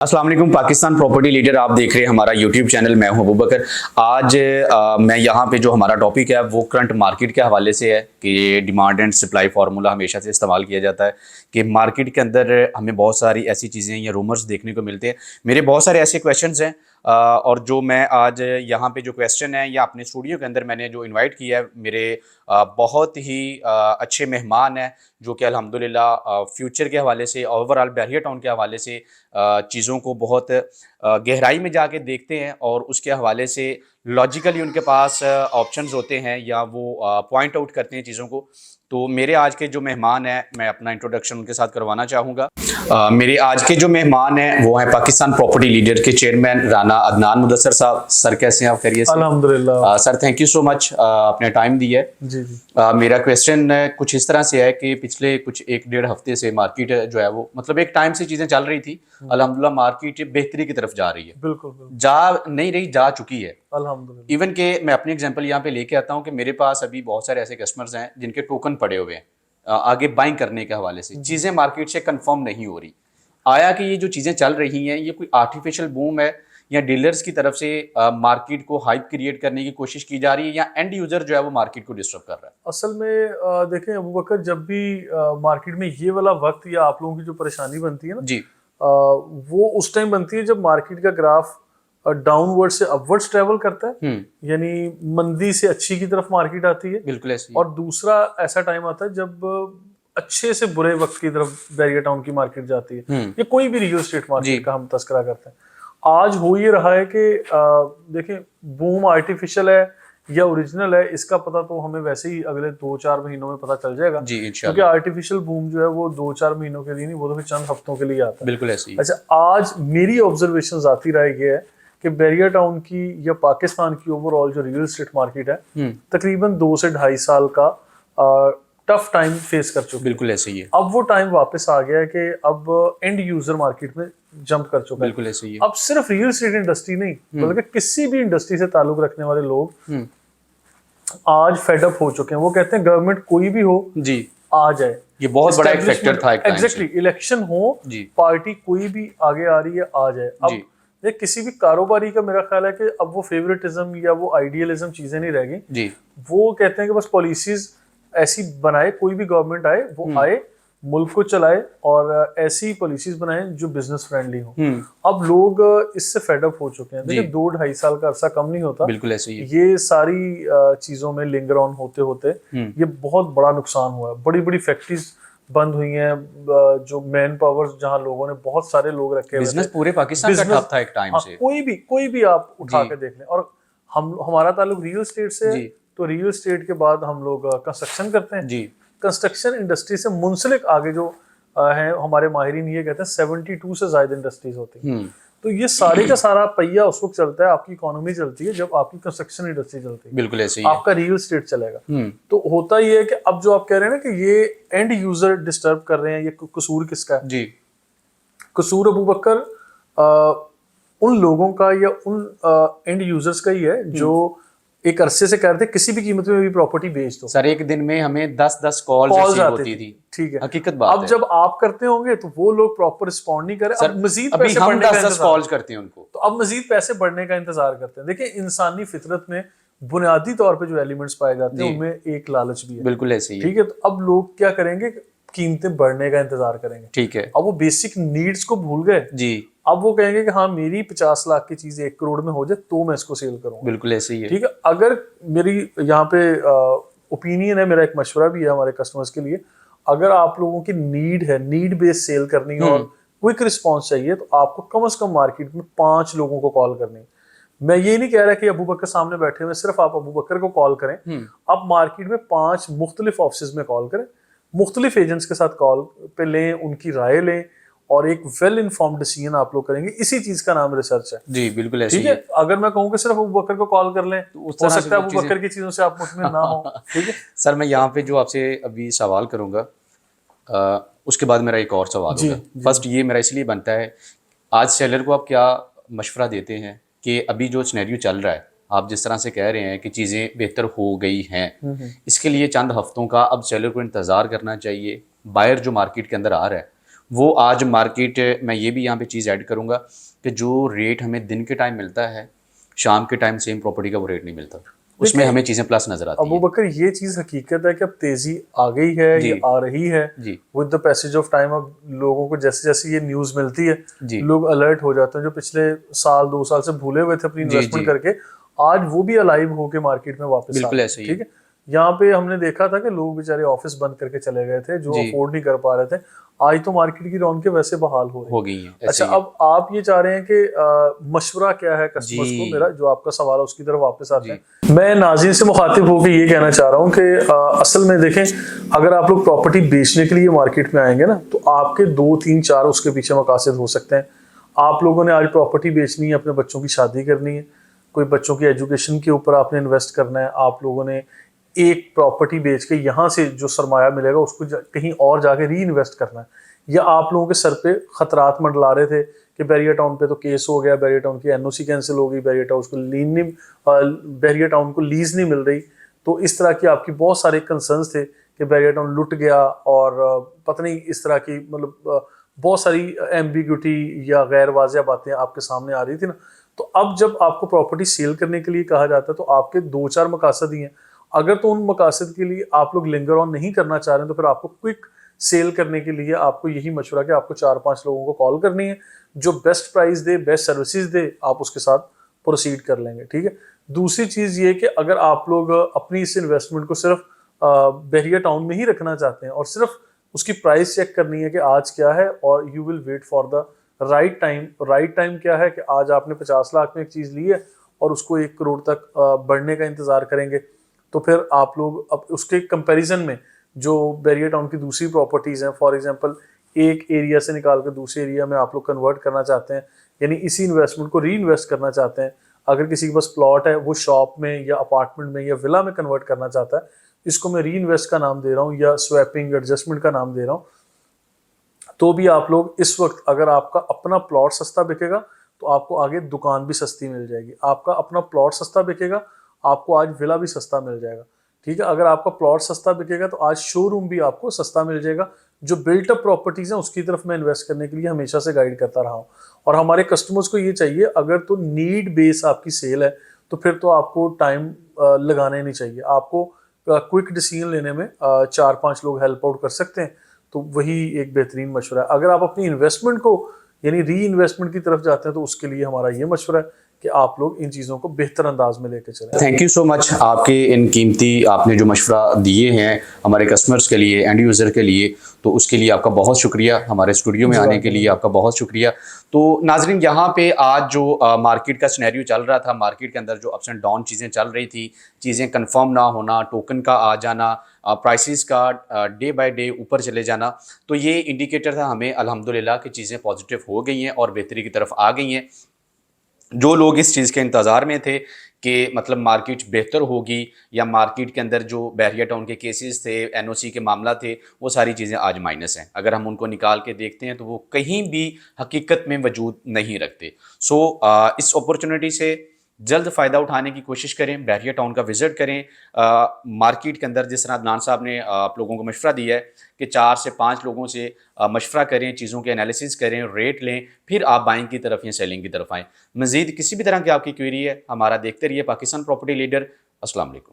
अस्सलाम वालेकुम। Pakistan property leader आप देख रहे हैं हमारा यूट्यूब चैनल। मैं हूं अबूबकर। आज मैं यहां पे जो हमारा टॉपिक है वो करंट मार्केट के हवाले से है कि डिमांड एंड सप्लाई फार्मूला हमेशा से इस्तेमाल किया जाता है कि मार्केट के अंदर हमें बहुत सारी ऐसी चीज़ें या रूमर्स देखने को मिलते हैं। मेरे बहुत सारे ऐसे क्वेश्चंस हैं और जो मैं आज यहाँ पे जो क्वेश्चन है या अपने स्टूडियो के अंदर मैंने जो इनवाइट किया है, मेरे बहुत ही अच्छे मेहमान हैं जो कि अल्हम्दुलिल्लाह फ्यूचर के हवाले से, ओवरऑल बहरिया टाउन के हवाले से चीज़ों को बहुत गहराई में जाके देखते हैं और उसके हवाले से लॉजिकली उनके पास ऑप्शंस होते हैं या वो पॉइंट आउट करते हैं चीज़ों को। तो मेरे आज के जो मेहमान हैं, मैं अपना इंट्रोडक्शन उनके साथ करवाना चाहूँगा। मेरे आज के जो मेहमान हैं वो हैं पाकिस्तान प्रॉपर्टी लीडर के चेयरमैन राना अदनान मुदस्सर साहब। सर कैसे हैं आप? खैरियत से? अल्हम्दुलिल्लाह। Sir thank you so much अपने टाइम दिया है। जी जी। मेरा क्वेश्चन कुछ इस तरह से है कि पिछले कुछ 1-1.5 हफ्ते से मार्केट जो है वो मतलब एक टाइम से चीज़ें चल रही थी, अल्हम्दुलिल्लाह मार्केट बेहतरी की तरफ जा रही है। बिल्कुल बिल्कुल। जा नहीं रही, जा चुकी है अल्हम्दुलिल्लाह। इवन के मैं अपनी एग्जांपल यहाँ पे लेके आता हूँ कि मेरे पास अभी बहुत सारे ऐसे कस्टमर्स हैं जिनके टोकन पड़े हुए हैं आगे बाइंग करने के हवाले से। चीज़ें मार्केट से कंफर्म नहीं हो रही। आया कि ये जो चीज़ें चल रही हैं ये कोई आर्टिफिशियल बूम है या डीलर्स की तरफ से मार्केट को हाइप क्रिएट करने की कोशिश की जा रही है या एंड यूजर जो है वो मार्केट को डिस्टर्ब कर रहा है? असल में देखें अबूबकर, जब भी मार्केट में ये वाला वक्त या आप लोगों की जो परेशानी बनती है ना जी, वो उस टाइम बनती है जब मार्केट का ग्राफ डाउनवर्ड से अपवर्ड्स ट्रेवल करता है, यानी मंदी से अच्छी की तरफ मार्केट आती है। बिल्कुल ऐसे ही। और दूसरा ऐसा टाइम आता है जब अच्छे से बुरे वक्त की तरफ बैरियर टाउन की मार्केट जाती है या कोई भी रियल एस्टेट मार्केट का हम तस्करा करते हैं। आज हो ये रहा है कि देखें, बूम आर्टिफिशियल है या ओरिजिनल है इसका पता तो हमें वैसे ही अगले 2-4 महीनों में पता चल जाएगा जी क्योंकि इंशाल्लाह। आर्टिफिशियल बूम जो है वो 2-4 महीनों के लिए नहीं, वो तो फिर चंद हफ्तों के लिए आता है। बिल्कुल ऐसे ही। अच्छा, आज मेरी ऑब्जर्वेशन आती रही ये है कि बैरियर टाउन की या पाकिस्तान की ओवरऑल जो रियल एस्टेट मार्केट है तकरीबन 2 से 2.5 साल का टफ टाइम फेस कर चुकी है। बिल्कुल ऐसे ही है। अब वो टाइम वापस आ गया है कि अब एंड यूजर मार्केट में जंप कर चुका है। बिल्कुल ऐसे ही है। अब सिर्फ रियल एस्टेट इंडस्ट्री नहीं बल्कि किसी भी इंडस्ट्री से ताल्लुक रखने वाले लोग आज फेड अप हो चुके हैं। वो कहते हैं गवर्नमेंट कोई भी हो जी, आ जाए। ये बहुत बड़ा एक फैक्टर था एक टाइम से। एग्जैक्टली, इलेक्शन हो, जी। पार्टी कोई भी आगे आ रही है आ जाए। अब जी। ये किसी भी कारोबारी का मेरा ख्याल है कि अब वो फेवरेटिज्म या वो आइडियलिज्म चीजें नहीं रह गई। जी, वो कहते हैं कि बस पॉलिसीज ऐसी बनाए, कोई भी गवर्नमेंट आए वो आए, मुल्क को चलाए और ऐसी पॉलिसीज बनाए जो बिजनेस फ्रेंडली हो। अब लोग इससे फेड अप हो चुके हैं। देखिए, 2-2.5 साल का अरसा कम नहीं होता। बिल्कुल ऐसे ही है। ये सारी चीजों में लिंगर ऑन होते होते ये बहुत बड़ा नुकसान हुआ है। बड़ी बड़ी फैक्ट्रीज बंद हुई हैं, जो मैन पावर जहां लोगों ने बहुत सारे लोग रखे हुए बिजनेस थे। पूरे पाकिस्तान का ठप था एक टाइम हाँ, से। कोई भी आप उठा के देख लें। और हमारा ताल्लुक रियल एस्टेट से है, तो रियल एस्टेट के बाद हम लोग कंस्ट्रक्शन करते हैं। जी, कंस्ट्रक्शन इंडस्ट्री से मुंसलिक आगे जो है, हमारे माहिरीन ये कहते हैं 72 से ज्यादा इंडस्ट्रीज होती हैं। तो ये सारे का सारा पहिया उस वक्त चलता है, आपकी इकोनॉमी चलती है जब आपकी कंस्ट्रक्शन इंडस्ट्री चलती है, बिल्कुल ऐसे ही है। आपका रियल एस्टेट चलेगा। तो होता ये है कि अब जो आप कह रहे हैं ना कि ये एंड यूजर डिस्टर्ब कर रहे हैं, ये कसूर किसका है? जी, कसूर अबूबकर उन लोगों का या उन एंड यूजर्स का ही है जो एक अरसे से कह रहे थे किसी भी कीमत में भी प्रॉपर्टी बेच दो। सर एक दिन में हमें 10-10 कॉल होती थी। ठीक है, हकीकत बात अब है। जब आप करते होंगे तो वो लोग प्रॉपर रिस्पॉन्ड नहीं करे। सर अब मजीद अभी पैसे हम बढ़ने का 10-10 इंतजार, कॉल्स करते हैं उनको। तो अब मजीद पैसे बढ़ने का इंतजार करते हैं। देखिए, इंसानी फितरत में बुनियादी तौर पे जो एलिमेंट्स पाए जाते हैं उनमें एक लालच भी है। बिल्कुल ऐसे ही है। ठीक है, तो अब लोग क्या करेंगे, कीमतें बढ़ने का इंतजार करेंगे। ठीक है। अब वो बेसिक नीड्स को भूल गए। जी, अब वो कहेंगे कि हाँ, मेरी 50 लाख की चीज 1 करोड़ में हो जाए तो मैं इसको सेल करूंगा। बिल्कुल ऐसे ही है। ठीक है, अगर मेरी यहाँ पे ओपिनियन है, मेरा एक मशवरा भी है हमारे कस्टमर्स के लिए, अगर आप लोगों की नीड है, नीड बेस्ड सेल करनी है और क्विक रिस्पॉन्स चाहिए, तो आपको कम से कम मार्केट में 5 लोगों को कॉल करनी है। मैं ये नहीं कह रहा कि अबू बकर सामने बैठे हुए सिर्फ आप अबू बकर को कॉल करें। आप मार्केट में 5 मुख्तलिफ ऑफिस में कॉल करें, मुख्तलिफ एजेंट्स के साथ कॉल पे लें, उनकी राय लें और एक वेल इन्फॉर्म्ड डिसीजन आप लोग करेंगे। इसी चीज का नाम रिसर्च है। जी, बिल्कुल ऐसे ठीक ही है, अगर मैं कहूँ कि सिर्फ अबू बकर को कॉल कर लें तो हो सकता है अबू बकर की चीजों से आप मुतमिन ना हो। ठीक है सर, मैं यहाँ पे जो आपसे अभी सवाल करूँगा उसके बाद मेरा एक और सवाल होगा। फर्स्ट ये मेरा इसलिए बनता है, आज सेलर को आप क्या मशवरा देते हैं कि अभी जो सिनेरियो चल रहा है, आप जिस तरह से कह रहे हैं कि चीज़ें बेहतर हो गई हैं, इसके लिए चंद हफ्तों का अब सेलर को इंतज़ार करना चाहिए, बायर जो मार्केट के अंदर आ रहा है وہ آج مارکیٹ میں یہ بھی یہاں پہ چیز ایڈ کروں گا کہ جو ریٹ ہمیں دن کے ٹائم ملتا ہے شام کے ٹائم سیم پراپرٹی کا وہ ریٹ نہیں ملتا، اس میں ہمیں چیزیں پلس نظر آتی ابو بکر یہ چیز حقیقت ہے کہ اب تیزی آ گئی ہے، یہ آ رہی ہے with the passage of time. اب لوگوں کو جیسے جیسے یہ نیوز ملتی ہے لوگ الرٹ ہو جاتے ہیں، جو پچھلے سال 2 سال سے بھولے ہوئے تھے اپنی انویسٹمنٹ کر کے، آج وہ بھی الائیو ہو کے مارکیٹ میں واپس آ رہے ہیں. ٹھیک ہے، یہاں پہ ہم نے دیکھا تھا کہ لوگ بیچارے آفس بند کر کے چلے گئے تھے جو افورڈ نہیں کر پا رہے تھے، آج تو مارکیٹ کی رونقیں ویسے بحال ہو گئی ہیں. اچھا، اب آپ یہ چاہ رہے ہیں کہ مشورہ کیا ہے کسٹمرز کو؟ میرا جو آپ کا سوال ہے اس کی طرف واپس آتے ہیں. میں ناظرین سے مخاطب ہو کے یہ کہنا چاہ رہا ہوں کہ اصل میں دیکھیں، اگر آپ لوگ پراپرٹی بیچنے کے لیے مارکیٹ میں آئیں گے نا تو آپ کے 2 3 4 اس کے پیچھے مقاصد ہو سکتے ہیں. آپ لوگوں نے آج پراپرٹی بیچنی ہے، اپنے بچوں کی شادی کرنی ہے، کوئی بچوں کی ایجوکیشن کے اوپر آپ نے انویسٹ کرنا ہے، آپ لوگوں نے ایک پراپرٹی بیچ کے یہاں سے جو سرمایہ ملے گا اس کو کہیں اور جا کے ری انویسٹ کرنا ہے، یا آپ لوگوں کے سر پہ خطرات منڈلا رہے تھے کہ بیریا ٹاؤن پہ تو کیس ہو گیا، بیریا ٹاؤن کی NOC کینسل ہو گئی، بیریا ٹاؤن کو لیز نہیں مل رہی. تو اس طرح کی آپ کی بہت سارے کنسرنز تھے کہ بیریا ٹاؤن لٹ گیا، اور پتہ نہیں اس طرح کی مطلب بہت ساری ایمبیگوٹی یا غیر واضح باتیں آپ کے سامنے آ رہی تھی نا. تو اب جب آپ کو پراپرٹی سیل کرنے کے لیے کہا جاتا ہے تو آپ کے 2 4 مقاصد ہی ہیں. اگر تو ان مقاصد کے لیے آپ لوگ لنگر آن نہیں کرنا چاہ رہے ہیں تو پھر آپ کو کوئک سیل کرنے کے لیے آپ کو یہی مشورہ کہ آپ کو 4 5 لوگوں کو کال کرنی ہے، جو بیسٹ پرائز دے، بیسٹ سروسز دے، آپ اس کے ساتھ پروسیڈ کر لیں گے. ٹھیک ہے. دوسری چیز یہ کہ اگر آپ لوگ اپنی اس انویسٹمنٹ کو صرف بحریہ ٹاؤن میں ہی رکھنا چاہتے ہیں اور صرف اس کی پرائز چیک کرنی ہے کہ آج کیا ہے، اور you will wait for the right time. Right time کیا ہے کہ آج آپ نے 50 لاکھ میں ایک چیز لی ہے اور اس کو 1 کروڑ تک بڑھنے کا انتظار کریں گے، تو پھر آپ لوگ اب اس کے کمپیریزن میں جو بیریا ٹاؤن کی دوسری پراپرٹیز ہیں، فار ایگزامپل ایک ایریا سے نکال کے دوسرے ایریا میں آپ لوگ کنورٹ کرنا چاہتے ہیں، یعنی اسی انویسٹمنٹ کو ری انویسٹ کرنا چاہتے ہیں. اگر کسی کے پاس پلاٹ ہے وہ شاپ میں یا اپارٹمنٹ میں یا ولا میں کنورٹ کرنا چاہتا ہے، اس کو میں ری انویسٹ کا نام دے رہا ہوں یا سویپنگ ایڈجسٹمنٹ کا نام دے رہا ہوں. تو بھی آپ لوگ اس وقت اگر آپ کا اپنا پلاٹ سستا بکے گا تو آپ کو آگے دکان بھی سستی مل جائے گی. آپ کا اپنا پلاٹ سستا بکے گا، آپ کو آج ولا بھی سستا مل جائے گا. ٹھیک ہے. اگر آپ کا پلاٹ سستا بکے گا تو آج شو روم بھی آپ کو سستا مل جائے گا. جو بلٹ اپ پراپرٹیز ہیں اس کی طرف میں انویسٹ کرنے کے لیے ہمیشہ سے گائیڈ کرتا رہا ہوں، اور ہمارے کسٹمرز کو یہ چاہیے اگر تو نیڈ بیس آپ کی سیل ہے تو پھر تو آپ کو ٹائم لگانے نہیں چاہیے. آپ کو کوئک ڈیسیژن لینے میں 4 5 لوگ ہیلپ آؤٹ کر سکتے ہیں، تو وہی ایک بہترین مشورہ ہے. اگر آپ اپنی انویسٹمنٹ کو یعنی ری انویسٹمنٹ کی طرف جاتے ہیں تو اس کے لیے ہمارا یہ مشورہ ہے کہ آپ لوگ ان چیزوں کو بہتر انداز میں لے کے چلیں. تھینک یو سو مچ. آپ کے ان قیمتی آپ نے جو مشورہ دیے ہیں ہمارے کسٹمرز کے لیے، اینڈ یوزر کے لیے، تو اس کے لیے آپ کا بہت شکریہ. ہمارے اسٹوڈیو میں آنے کے لیے آپ کا بہت شکریہ. تو ناظرین، یہاں پہ آج جو مارکیٹ کا سینیریو چل رہا تھا، مارکیٹ کے اندر جو اپس اینڈ ڈاؤن چیزیں چل رہی تھی، چیزیں کنفرم نہ ہونا، ٹوکن کا آ جانا، پرائسز کا ڈے بائی ڈے اوپر چلے جانا، تو یہ انڈیکیٹر تھا ہمیں الحمدللہ کہ چیزیں پازیٹیو ہو گئی ہیں اور بہتری کی طرف آ گئی ہیں. جو لوگ اس چیز کے انتظار میں تھے کہ مطلب مارکیٹ بہتر ہوگی یا مارکیٹ کے اندر جو بحریہ ٹاؤن کے کیسز تھے، NOC کے معاملہ تھے، وہ ساری چیزیں آج مائنس ہیں. اگر ہم ان کو نکال کے دیکھتے ہیں تو وہ کہیں بھی حقیقت میں وجود نہیں رکھتے. سو اس اپرچونٹی سے جلد فائدہ اٹھانے کی کوشش کریں، بحریہ ٹاؤن کا وزٹ کریں. مارکیٹ کے اندر جس طرح عدنان صاحب نے آپ لوگوں کو مشورہ دیا ہے کہ 4 سے 5 لوگوں سے مشورہ کریں، چیزوں کے انالیسز کریں، ریٹ لیں، پھر آپ بائنگ کی طرف یا سیلنگ کی طرف آئیں. مزید کسی بھی طرح کی آپ کی کوئری ہے، ہمارا دیکھتے رہیے پاکستان پراپرٹی لیڈر. السلام علیکم.